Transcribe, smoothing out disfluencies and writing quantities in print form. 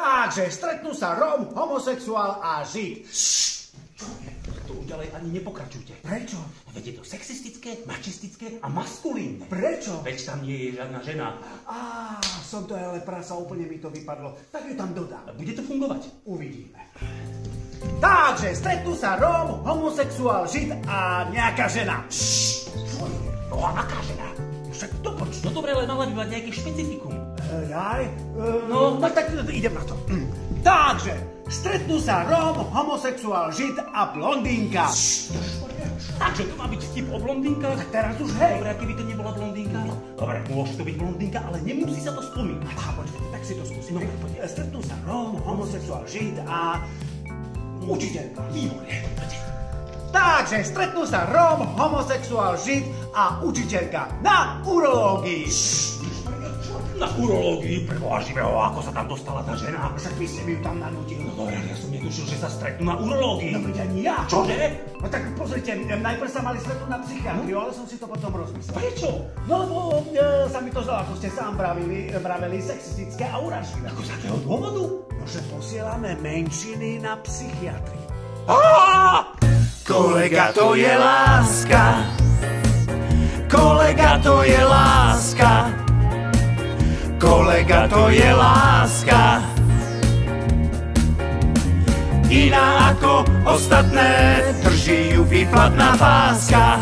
Takže stretnú sa Róm, homosexuál a Žid. To už ďalej ani nepokračujte. Prečo? Veď je to sexistické, mačistické a maskulínne. Prečo? Veď tam nie je žiadna žena. Som to ale prasa, úplne mi to vypadlo. Tak ju tam dodám. Bude to fungovať? Uvidíme. Takže stretnú sa Róm, homosexuál, Žid a nejaká žena. No a aká žena? Však to počuť. No dobre, ale mala by mať nejaké špecifikum. No, tak idem na to. Takže stretnú sa Róm, homosexuál, Žid a blondínka. Takže to má byť vtip o blondínkach? Tak teraz už hej. Dobre, a keby to nebola blondínka? Dobre, môže to byť blondínka, ale nemusí sa to spomínať. Počkaj, tak si to skúsim. No, poď. Stretnú sa Róm, homosexuál, Žid a učiteľka. Výborne. Takže stretnú sa Róm, homosexuál, Žid a učiteľka na urológii. Na urológii preboha živého, ako sa tam dostala tá žena? Však vy ste mi ju tam nanútili. No dobre, ja som netušil, že sa stretnú na urológii. No veď ani ja. Čože? No tak pozrite, najprv sa mali stretnúť na psychiatriu, ale som si to potom rozmyslel. Prečo? No lebo sa mi to zdalo, ako ste sám vraveli, sexistické a uražlivé. Ako z akého dôvodu? No, že posielame menšiny na psychiatriu. Kolega, to je láska. Kolega, to je láska. Kolega, to je láska. Iná ako ostatné, drží ju výplatná páska.